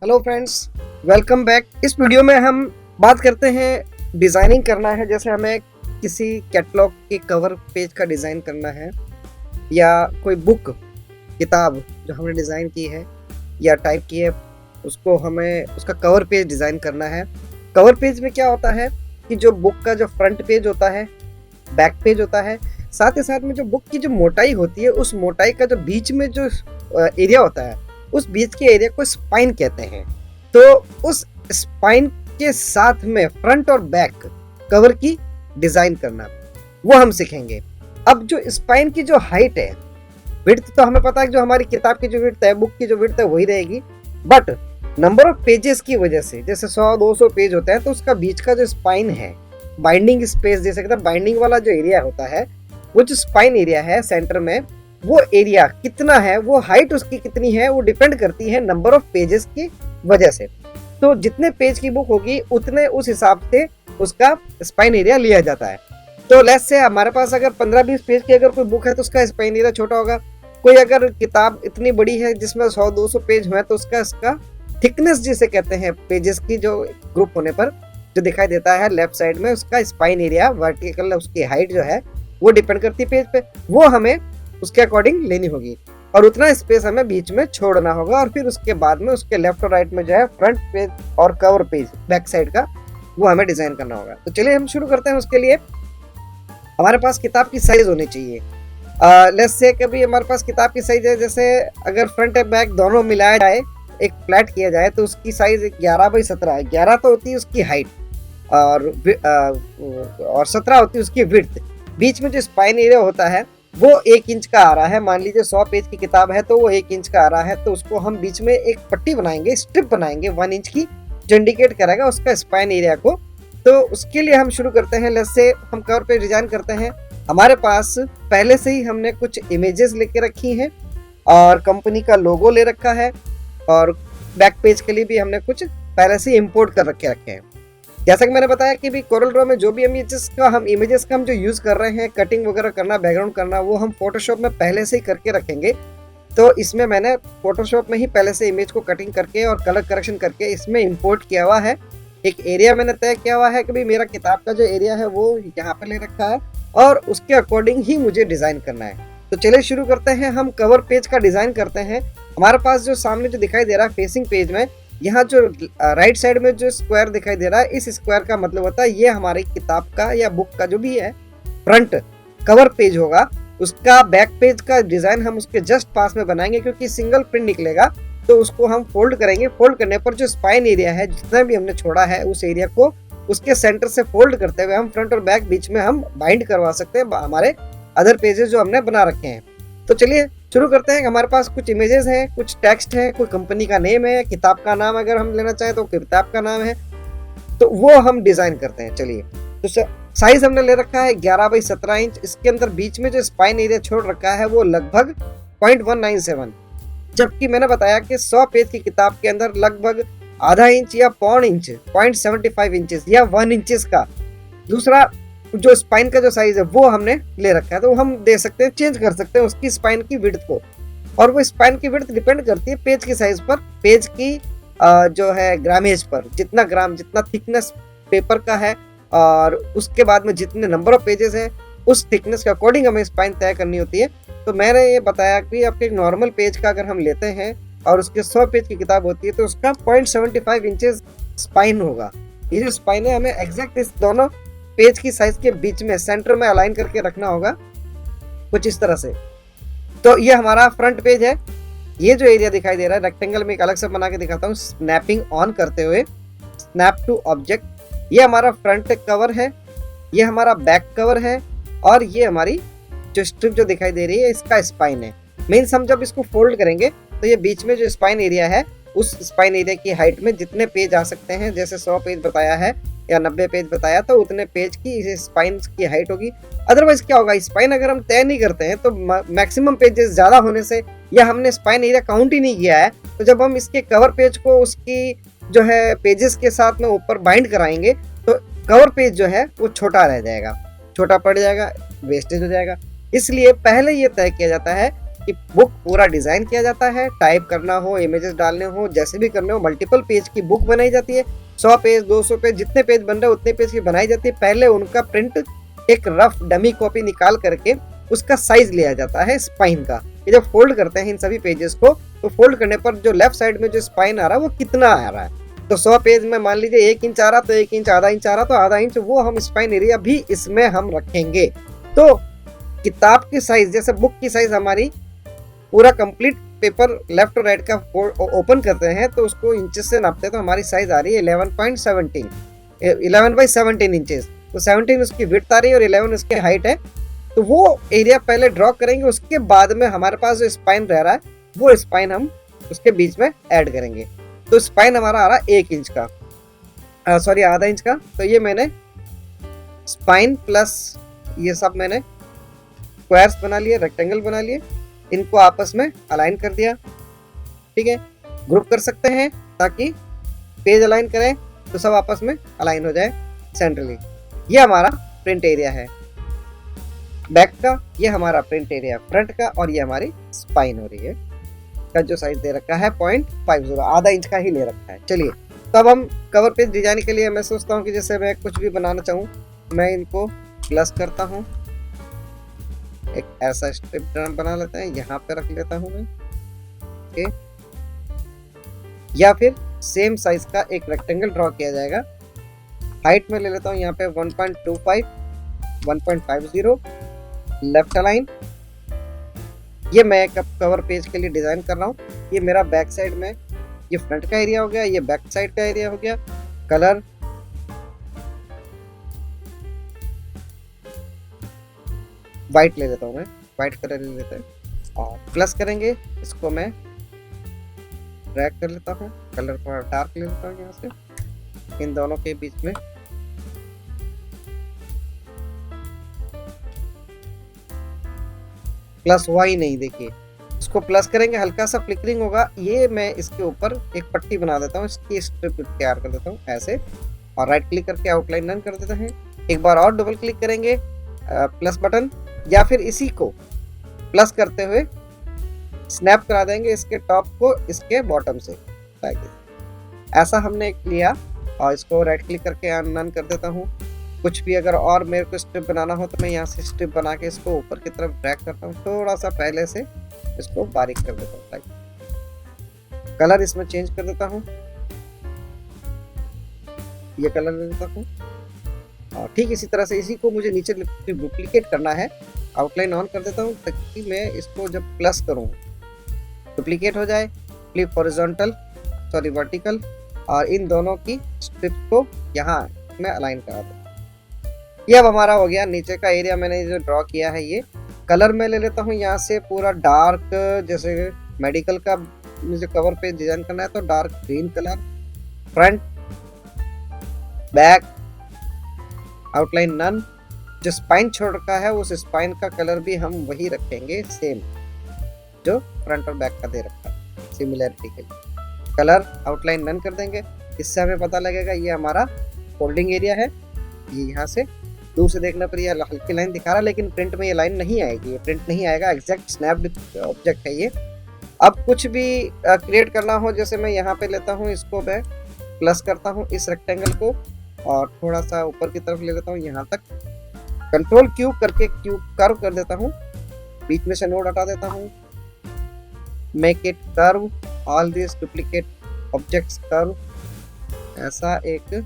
Hello friends, welcome back. इस video में हम बात करते हैं डिज़ाइनिंग करना है। जैसे हमें किसी कैटलॉग के कवर पेज का डिज़ाइन करना है या कोई बुक किताब जो हमने डिज़ाइन की है या टाइप की है उसको हमें उसका कवर पेज डिज़ाइन करना है। कवर पेज में क्या होता है कि जो बुक का जो फ्रंट पेज होता है, बैक पेज होता है, साथ ही साथ में जो बुक की जो मोटाई होती है उस मोटाई का जो बीच में जो एरिया होता है उस बीच के एरिया को स्पाइन कहते हैं। तो उस स्पाइन के साथ में फ्रंट और बैक कवर की डिजाइन करना वो हम सीखेंगे। अब जो स्पाइन की जो हाइट है, विड्थ तो हमें पता है जो हमारी किताब की जो विड्थ है, बुक की जो विड्थ है वही रहेगी, बट नंबर ऑफ पेजेस की वजह से जैसे 100-200 पेज होते हैं तो उसका बीच का जो स्पाइन है, बाइंडिंग स्पेस जैसे कहते हैं, बाइंडिंग वाला जो एरिया होता है वो जो स्पाइन एरिया है सेंटर में, वो एरिया कितना है, वो हाइट उसकी कितनी है, वो डिपेंड करती है नंबर ऑफ पेजेस की वजह से। तो जितने पेज की बुक होगी उतने उस हिसाब से उसका स्पाइन एरिया लिया जाता है। तो लेट्स से हमारे पास अगर 15-20 पेज की अगर कोई बुक है तो उसका स्पाइन एरिया छोटा होगा। कोई अगर किताब इतनी बड़ी है जिसमें 100-200 पेज हुए तो उसका थिकनेस जिसे कहते हैं पेजेस की जो ग्रुप होने पर जो दिखाई देता है लेफ्ट साइड में, उसका स्पाइन एरिया वर्टिकल उसकी हाइट जो है वो डिपेंड करती है पेज पे, वो हमें उसके अकॉर्डिंग लेनी होगी और उतना स्पेस हमें बीच में छोड़ना होगा। और फिर उसके बाद में उसके लेफ्ट और राइट में जो है फ्रंट पेज और कवर पेज बैक साइड का वो हमें डिजाइन करना होगा। तो चलिए हम शुरू करते हैं। उसके लिए हमारे पास किताब की साइज होनी चाहिए। लेट्स से कभी हमारे पास किताब की साइज है, जैसे अगर फ्रंट और बैक दोनों मिलाया जाए, एक फ्लैट किया जाए तो उसकी साइज 11x17 है। 11 तो होती है उसकी हाइट और 17 होती है उसकी विड्थ। बीच में जो स्पाइन एरिया होता है वो 1 इंच का आ रहा है। मान लीजिए 100 पेज की किताब है तो वो 1 इंच का आ रहा है, तो उसको हम बीच में एक पट्टी बनाएंगे, स्ट्रिप बनाएंगे 1 इंच की, जो इंडिकेट करेगा उसका स्पाइन एरिया को। तो उसके लिए हम शुरू करते हैं। लेट्स से हम कवर पे डिजाइन करते हैं। हमारे पास पहले से ही हमने कुछ इमेजेस लेके रखी हैं और कंपनी का लोगो ले रखा है और बैक पेज के लिए भी हमने कुछ पहले से इंपोर्ट कर रखे हैं। जैसा कि मैंने बताया कि भी कोरल ड्रॉ में जो भी इमेजेस का हम जो यूज कर रहे हैं, कटिंग वगैरह करना, बैकग्राउंड करना, वो हम फोटोशॉप में पहले से ही करके रखेंगे। तो इसमें मैंने फोटोशॉप में ही पहले से इमेज को कटिंग करके और कलर करेक्शन करके इसमें इंपोर्ट किया हुआ है। एक एरिया मैंने तय किया हुआ है कि भाई मेरा किताब का जो एरिया है वो यहाँ पे ले रखा है और उसके अकॉर्डिंग ही मुझे डिजाइन करना है। तो चलिए शुरू करते हैं। हम कवर पेज का डिजाइन करते हैं। हमारे पास जो सामने जो दिखाई दे रहा है फेसिंग पेज में, यहाँ जो राइट साइड में जो स्क्वायर दिखाई दे रहा है, इस स्क्वायर का मतलब होता है ये हमारी किताब का या बुक का जो भी है फ्रंट कवर पेज होगा। उसका बैक पेज का डिजाइन हम उसके जस्ट पास में बनाएंगे, क्योंकि सिंगल प्रिंट निकलेगा तो उसको हम फोल्ड करेंगे। फोल्ड करने पर जो स्पाइन एरिया है, जितना भी हमने छोड़ा है उस एरिया को उसके सेंटर से फोल्ड करते हुए हम फ्रंट और बैक बीच में हम बाइंड करवा सकते हैं हमारे अदर पेजेस जो हमने बना रखे हैं। तो चलिए शुरू करते हैं। हमारे पास कुछ इमेजेस हैं, कुछ टेक्स्ट है, कोई कंपनी का नेम है, किताब का नाम अगर हम लेना चाहें तो किताब का नाम है, तो वो हम डिजाइन करते हैं। चलिए, तो साइज हमने ले रखा है 11x17 इंच। इसके अंदर बीच में जो स्पाइन एरिया छोड़ रखा है वो लगभग 0.197, जबकि मैंने बताया कि 100 पेज की किताब के अंदर लगभग आधा इंच या पौन इंच 0.75 इंचेस या 1 इंचेस का दूसरा जो स्पाइन का जो साइज है वो हमने ले रखा है। तो हम दे सकते हैं, चेंज कर सकते हैं उसकी स्पाइन की विड्थ को, और वो स्पाइन की विड्थ डिपेंड करती है पेज की साइज पर, पेज की जो है ग्रामेज पर, जितना ग्राम जितना थिकनेस पेपर का है और उसके बाद में जितने नंबर ऑफ पेजेस हैं उस थिकनेस के अकॉर्डिंग हमें स्पाइन तय करनी होती है। तो मैंने ये बताया कि आपके एक नॉर्मल पेज का अगर हम लेते हैं और उसके 100 पेज की किताब होती है तो उसका 0.75 इंचेस स्पाइन होगा। ये जो स्पाइन है हमें एग्जैक्ट इस दोनों पेज की साइज के बीच में सेंटर में अलाइन करके रखना होगा कुछ इस तरह से। तो ये हमारा फ्रंट पेज है। ये जो एरिया दिखाई दे रहा है रेक्टेंगल में एक अलग से बना के दिखाता हूँ, स्नैपिंग ऑन करते हुए, स्नैप टू ऑब्जेक्ट। ये हमारा फ्रंट कवर है, ये हमारा बैक कवर है और ये हमारी जो स्ट्रिप जो दिखाई दे रही है इसका स्पाइन है। मीन्स हम जब इसको फोल्ड करेंगे तो ये बीच में जो स्पाइन एरिया है उस स्पाइन एरिया की हाइट में जितने पेज आ सकते हैं, जैसे 100 पेज बताया है या 90 पेज बताया, तो उतने पेज की इस स्पाइन की हाइट होगी। अदरवाइज क्या होगा, स्पाइन अगर हम तय नहीं करते हैं तो मैक्सिमम पेजेस ज्यादा होने से या हमने स्पाइन एरिया काउंट ही नहीं किया है, तो जब हम इसके कवर पेज को उसकी जो है पेजेस के साथ में ऊपर बाइंड कराएंगे तो कवर पेज जो है वो छोटा रह जाएगा, छोटा पड़ जाएगा, वेस्टेज हो जाएगा। इसलिए पहले ये तय किया जाता है कि बुक पूरा डिजाइन किया जाता है, टाइप करना हो, इमेजेस डालने हो, जैसे भी करने हो, मल्टीपल पेज की बुक बनाई जाती है। 100 पेज 200 पेज जितने पेज बन रहे हैं उतने पेज की बनाई जाती है। पहले उनका प्रिंट एक रफ डमी कॉपी निकाल करके उसका साइज लिया जाता है स्पाइन का। ये जब फोल्ड करते हैं इन सभी पेजेस को, तो फोल्ड करने पर जो लेफ्ट साइड में जो स्पाइन आ रहा है वो कितना आ रहा है। तो 100 पेज में मान लीजिए 1 इंच आ रहा, तो 1 इंच, आधा इंच आ रहा, तो आधा इंच वो हम स्पाइन एरिया भी इसमें हम रखेंगे। तो किताब की साइज, जैसे बुक की साइज हमारी पूरा कंप्लीट पेपर लेफ्ट और राइट का ओपन करते हैं तो उसको इंचेस से नापते हैं, तो हमारी साइज आ रही है 11/17 इंचेस। तो 17 उसकी विड्थ आ रही है और 11 उसकी हाइट है। तो वो एरिया पहले ड्रॉ करेंगे, उसके बाद में हमारे पास जो स्पाइन रह रहा है वो स्पाइन हम उसके बीच में ऐड करेंगे। तो स्पाइन हमारा आ रहा है 1 इंच का, सॉरी आधा इंच का। तो ये मैंने स्पाइन प्लस ये सब मैंने स्क्वायर्स बना लिए, रेक्टेंगल बना लिए, इनको आपस में अलाइन कर दिया। ठीक है, ग्रुप कर सकते हैं ताकि पेज अलाइन करें तो सब आपस में अलाइन हो जाए सेंट्रली। ये हमारा प्रिंट एरिया है बैक का, ये हमारा प्रिंट एरिया फ्रंट का, और ये हमारी स्पाइन हो रही है का जो साइज दे रखा है 0.50, आधा इंच का ही ले रखा है। चलिए, तो अब हम कवर पेज डिजाइन के लिए मैं सोचता हूँ कि जैसे मैं कुछ भी बनाना चाहूँ, मैं इनको प्लस करता हूँ, एक ऐसा स्ट्रिप बना लेते हैं, यहाँ पे रख लेता हूँ मैं। ओके, या फिर सेम साइज का एक रेक्टेंगल ड्रॉ किया जाएगा। हाइट में ले लेता हूँ यहाँ पे 1.25, 1.50 लेफ्ट अलाइन। ये मैं कवर पेज के लिए डिजाइन कर रहा हूँ। ये मेरा बैक साइड में, ये फ्रंट का एरिया हो गया, ये बैक साइड का एरिया हो गया। कलर व्हाइट ले लेता हूँ मैं, व्हाइट कलर ले लेते हैं और प्लस करेंगे। इसको मैं ड्रैग कर लेता हूँ, कलर थोड़ा डार्क ले लेता हूँ यहाँ से इन दोनों के बीच में। प्लस हुआ ही नहीं, देखिए इसको प्लस करेंगे, हल्का सा फ्लिकरिंग होगा। ये मैं इसके ऊपर एक पट्टी बना देता हूँ, इसकी स्ट्रिप तैयार कर देता हूँ ऐसे, और राइट क्लिक करके आउटलाइन रन कर देते हैं। एक बार और डबल क्लिक करेंगे प्लस बटन, या फिर इसी को प्लस करते हुए स्नैप करा देंगे इसके टॉप को इसके बॉटम से, ऐसा हमने एक लिया। और इसको राइट क्लिक करके अनडन कर देता हूँ। कुछ भी अगर और मेरे को स्ट्रिप बनाना हो तो मैं यहाँ से स्ट्रिप बना के इसको ऊपर की तरफ ड्रैग करता हूँ, थोड़ा सा पहले से इसको बारीक कर देता हूँ। कलर इसमें चेंज कर देता हूँ, ये कलर ले लेता हूँ। और ठीक इसी तरह से इसी को मुझे नीचे डुप्लीकेट करना है। आउटलाइन ऑन कर देता हूँ ताकि मैं इसको जब प्लस करूँ डुप्लीकेट हो जाए। फ्लिप हॉरिजॉन्टल, सॉरी वर्टिकल, और इन दोनों की स्ट्रिप को यहाँ मैं अलाइन करा दूँ। ये अब हमारा हो गया नीचे का एरिया। मैंने जो ड्रॉ किया है, ये कलर में ले लेता हूँ यहाँ से पूरा डार्क, जैसे मेडिकल का मुझे कवर पे डिजाइन करना है तो dark green colour. Front back outline none. जो स्पाइन छोड़ रखा है उस स्पाइन का कलर भी हम वही रखेंगे सेम जो फ्रंट और बैक का दे रखा है, सिमिलरिटी के लिए। कलर आउटलाइन नन कर देंगे, इससे हमें पता लगेगा ये हमारा फोल्डिंग एरिया है। ये यहाँ से दूर से देखने पर ये हल्की लाइन दिखा रहा है, लेकिन प्रिंट में ये लाइन नहीं आएगी, ये प्रिंट नहीं आएगा, एग्जैक्ट स्नैप्ड ऑब्जेक्ट है ये। अब कुछ भी क्रिएट करना हो, जैसे मैं यहाँ पे लेता हूँ, इसको मैं प्लस करता हूँ इस रेक्टेंगल को और थोड़ा सा ऊपर की तरफ ले लेता हूँ यहाँ तक। कंट्रोल क्यूब करके क्यूब कर्व कर देता हूँ, बीच में से नोड हटा देता हूँ। Make it curve, all this duplicate objects curve, ऐसा एक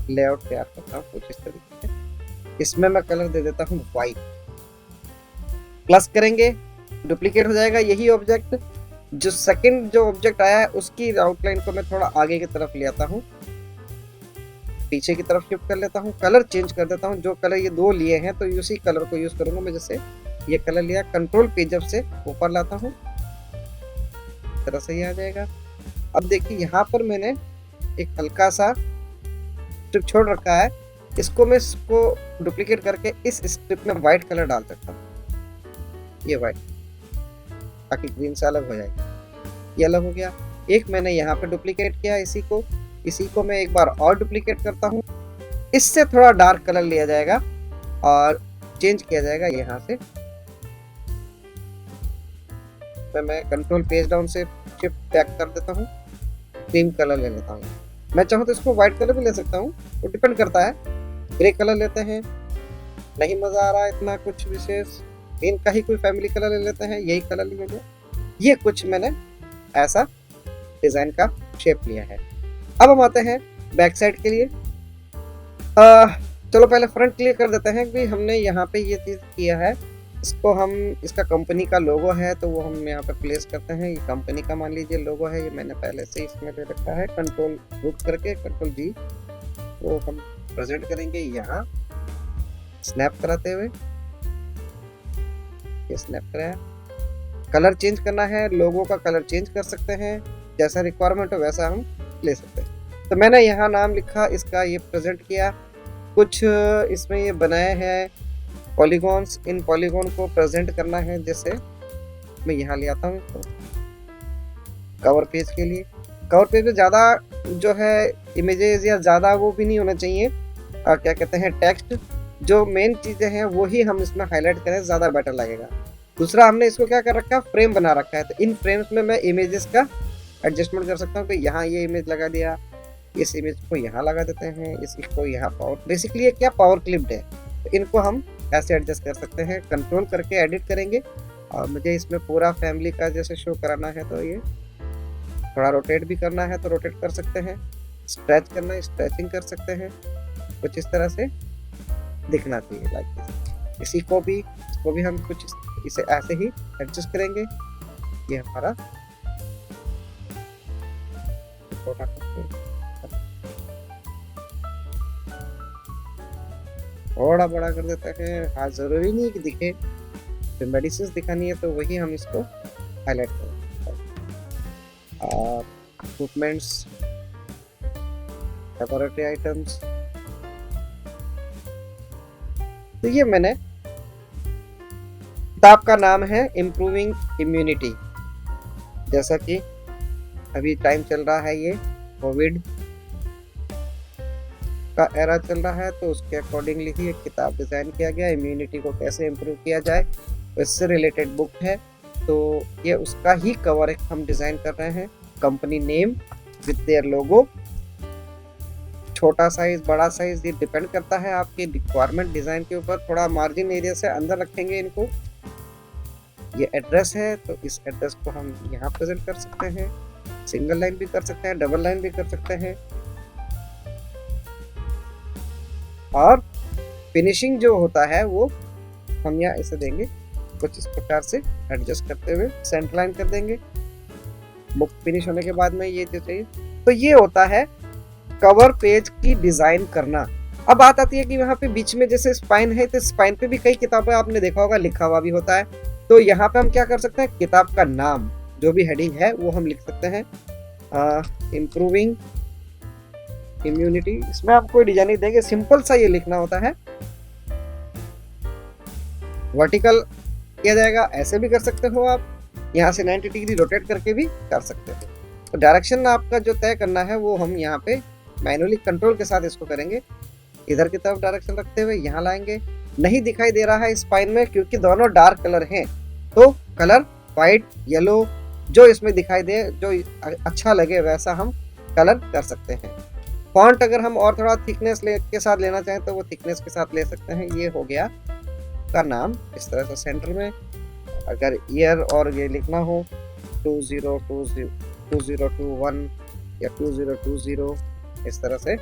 लेआउट तैयार करता हूँ कुछ इस तरीके से। इसमें मैं कलर दे देता हूँ व्हाइट। प्लस करेंगे, डुप्लीकेट हो जाएगा यही ऑब्जेक्ट। जो सेकंड जो ऑब्जेक्ट आया है उसकी आउटलाइन को मैं थोड़ा आगे की तरफ ले आता हूँ, पीछे की तरफ शिफ्ट कर लेता हूँ। कलर चेंज कर देता हूँ, जो कलर ये दो लिए हैं तो उसी कलर को यूज करूंगा मैं। जैसे ये कलर लिया, कंट्रोल पे जब से ऊपर लाता हूँ इस तरह से ये आ जाएगा। अब देखिए यहाँ पर मैंने एक हल्का सा स्ट्रिप छोड़ रखा है, इसको मैं इसको डुप्लीकेट करके इस स्ट्रिप में व्हाइट कलर डाल सकता हूँ, ये व्हाइट, ताकि ग्रीन से अलग हो जाएगा। ये अलग हो गया। एक मैंने यहाँ पे डुप्लीकेट किया, इसी को मैं एक बार और डुप्लीकेट करता हूँ। इससे थोड़ा डार्क कलर लिया जाएगा और चेंज किया जाएगा यहाँ से इसमें मैं कंट्रोल पेज डाउन से शिफ्ट बैक कर देता हूँ, क्रीम कलर ले लेता हूँ। मैं चाहूँ तो इसको व्हाइट कलर भी ले सकता हूँ, वो डिपेंड करता है। ग्रे कलर लेते हैं, नहीं मज़ा आ रहा है इतना कुछ विशेष, इनका ही कोई फैमिली कलर ले लेते हैं, यही कलर लिया गया। ये कुछ मैंने ऐसा डिज़ाइन का शेप लिया है। अब हम आते हैं बैक साइड के लिए। चलो पहले फ्रंट क्लियर कर देते हैं कि हमने यहाँ पे ये चीज़ किया है। इसको हम, इसका कंपनी का लोगो है तो वो हम यहाँ पे प्लेस करते हैं। ये कंपनी का मान लीजिए लोगो है, ये मैंने पहले से इसमें ले रखा है। कंट्रोल रूट करके कंट्रोल जी वो हम प्रेजेंट करेंगे यहाँ स्नैप कराते हुए। ये स्नैप कराया। कलर चेंज करना है, लोगो का कलर चेंज कर सकते हैं, जैसा रिक्वायरमेंट हो वैसा हम ले सकते हैं। तो मैंने यहाँ नाम लिखा, इसका ये प्रेजेंट किया। कुछ इसमें ये बनाए हैं पॉलीगॉन्स, इन पॉलीगॉन को प्रेजेंट करना है। जैसे मैं यहाँ ले आता हूँ तो कवर पेज के लिए, कवर पेज में ज़्यादा जो है इमेजेस या ज़्यादा वो भी नहीं होना चाहिए, क्या कहते हैं टेक्स्ट, जो मेन चीज़ें हैं वो ही हम इसमें हाईलाइट करें, ज़्यादा बेटर लगेगा। दूसरा हमने इसको क्या कर रखा है, फ्रेम बना रखा है। तो इन फ्रेम्स में मैं इमेजेस का एडजस्टमेंट कर सकता हूँ कि यहाँ ये इमेज लगा दिया, इस इमेज को यहाँ लगा देते हैं, इसको यहाँ पावर, बेसिकली ये क्या पावर क्लिप्ड है, तो इनको हम ऐसे एडजस्ट कर सकते हैं। कंट्रोल करके एडिट करेंगे। और मुझे इसमें पूरा फैमिली का जैसे शो कराना है तो ये थोड़ा रोटेट भी करना है तो रोटेट कर सकते हैं, स्ट्रेच करना है स्ट्रेचिंग कर सकते हैं। कुछ इस तरह से दिखना चाहिए लाइक दिस। इसको भी हम कुछ इसे ऐसे ही एडजस्ट करेंगे। ये हमारा थोड़ा बड़ा कर देते हैं। हाँ, जरूरी नहीं कि दिखे, जो मेडिसिन दिखानी है तो वही हम इसको हाईलाइट करेंगे। इक्विपमेंट्स, लेबोरेटरी आइटम्स, तो ये मैंने, किताब का नाम है इम्प्रूविंग इम्यूनिटी। जैसा कि अभी टाइम चल रहा है, ये कोविड का एरा चल रहा है, तो उसके अकॉर्डिंगली ही एक किताब डिज़ाइन किया गया। इम्यूनिटी को कैसे इम्प्रूव किया जाए, इससे रिलेटेड बुक है। तो ये उसका ही कवर एक हम डिज़ाइन कर रहे हैं। कंपनी नेम विद देयर लोगो, छोटा साइज बड़ा साइज ये डिपेंड करता है आपके रिक्वायरमेंट डिज़ाइन के ऊपर। थोड़ा मार्जिन एरिया से अंदर रखेंगे इनको। ये एड्रेस है तो इस एड्रेस को हम यहाँ प्रेजेंट कर सकते हैं। सिंगल लाइन भी कर सकते हैं, डबल लाइन भी कर सकते हैं। और फिनिशिंग जो होता है वो हम यहाँ इसे देंगे कुछ इस प्रकार से एडजस्ट करते हुए सेंटर लाइन कर देंगे। बुक फिनिश होने के बाद में ये जो चाहिए, तो ये होता है कवर पेज की डिजाइन करना। अब बात आती है कि वहाँ पे बीच में जैसे स्पाइन है, तो स्पाइन पे भी कई किताबें आपने देखा होगा लिखा हुआ भी होता है। तो यहाँ पे हम क्या कर सकते हैं, किताब का नाम जो भी हेडिंग है वो हम लिख सकते हैं इम्प्रूविंग इम्यूनिटी। इसमें आप कोई डिजाइन नहीं देंगे, सिंपल सा ये लिखना होता है। वर्टिकल किया जाएगा, ऐसे भी कर सकते हो आप, यहाँ से 90 डिग्री रोटेट करके भी कर सकते हो। तो डायरेक्शन आपका जो तय करना है वो हम यहाँ पे मैनुअली कंट्रोल के साथ इसको करेंगे। इधर की तरफ डायरेक्शन रखते हुए यहाँ लाएंगे। नहीं दिखाई दे रहा है स्पाइन में क्योंकि दोनों डार्क कलर हैं, तो कलर वाइट येलो जो इसमें दिखाई दे, जो अच्छा लगे वैसा हम कलर कर सकते हैं। फॉन्ट अगर हम और थोड़ा थिकनेस के साथ लेना चाहें तो वो थिकनेस के साथ ले सकते हैं। ये हो गया का नाम इस तरह से सेंटर में। अगर ईयर और ये लिखना हो 2020 2021 या 2020 इस तरह से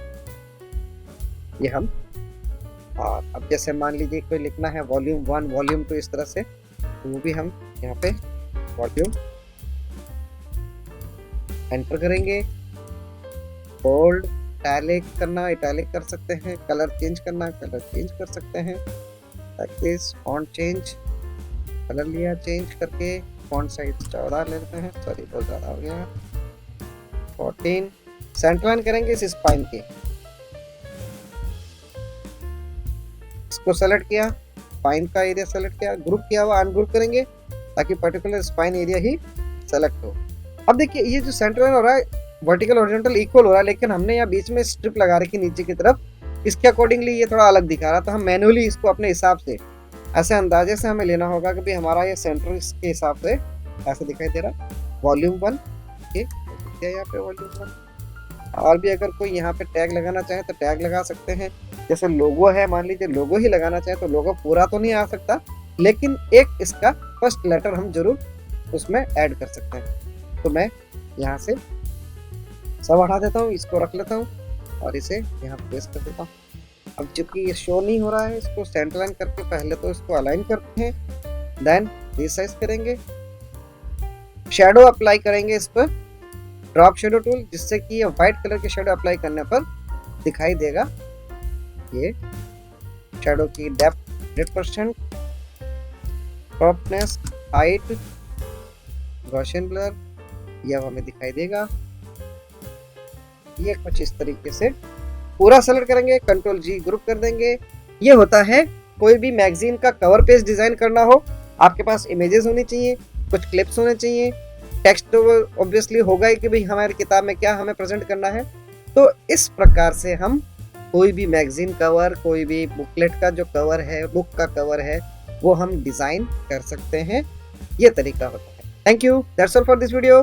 ये हम, और अब जैसे मान लीजिए कोई लिखना है वॉल्यूम 1 वॉल्यूम 2 इस तरह से, तो वो भी हम यहाँ पे वॉल्यूम एंटर करेंगे। बोल्ड इटैलिक करना इटैलिक कर सकते हैं, कलर चेंज करना कलर चेंज कर सकते हैं। Like this font change, colour लिया चेंज करके, फॉन्ट साइज 14 ले लेते हैं, सॉरी बहुत ज़्यादा हो गया 14। सेंटर लाइन करेंगे इस स्पाइन के, इसको सेलेक्ट किया, स्पाइन का एरिया सेलेक्ट किया, ग्रुप किया हुआ अनग्रुप करेंगे ताकि पर्टिकुलर स्पाइन एरिया ही सेलेक्ट हो। अब देखिए ये जो सेंटर लाइन हो रहा है वर्टिकल हॉरिजॉन्टल इक्वल हो रहा है, लेकिन हमने यहाँ बीच में स्ट्रिप लगा रखी नीचे की तरफ, इसके अकॉर्डिंगली ये थोड़ा अलग दिखा रहा। तो हम मैनुअली इसको अपने हिसाब से ऐसे अंदाजे से हमें लेना होगा कि भाई हमारा ये सेंटर इसके हिसाब से ऐसा दिखाई दे रहा, वॉल्यूम 1, ये यहाँ पे वॉल्यूम 1। और भी अगर कोई यहाँ पे टैग लगाना चाहे तो टैग लगा सकते हैं। जैसे लोगो है, मान लीजिए लोगो ही लगाना चाहे तो लोगो पूरा तो नहीं आ सकता, लेकिन एक इसका फर्स्ट लेटर हम जरूर उसमें ऐड कर सकते हैं। तो मैं यहाँ से सब हटा देता हूँ, इसको रख लेता हूँ और इसे यहाँ पेस्ट कर देता हूँ। अब चूंकि ये शो नहीं हो रहा है, इसको सेंटर लाइन करके पहले तो इसको अलाइन करते हैं, देन रिसाइज करेंगे, शेडो अप्लाई करेंगे इस पर, ड्रॉप शेडो टूल, जिससे कि ये व्हाइट कलर के शेडो अप्लाई करने पर दिखाई देगा। ये शेडो की depth 100%, softness, height, Gaussian blur, यह हमें दिखाई देगा। ये कुछ इस तरीके से पूरा सेलेक्ट करेंगे, कंट्रोल जी ग्रुप कर देंगे। ये होता है कोई भी मैगजीन का कवर पेज डिजाइन करना हो, आपके पास इमेजेस होनी चाहिए, कुछ क्लिप्स होने चाहिए, टेक्स्ट तो ऑब्वियसली होगा ही कि भाई हमारी किताब में क्या हमें प्रेजेंट करना है। तो इस प्रकार से हम कोई भी मैगजीन कवर, कोई भी बुकलेट का जो कवर है, बुक का कवर है, वो हम डिजाइन कर सकते हैं। ये तरीका होता है। Thank you, that's all for this video.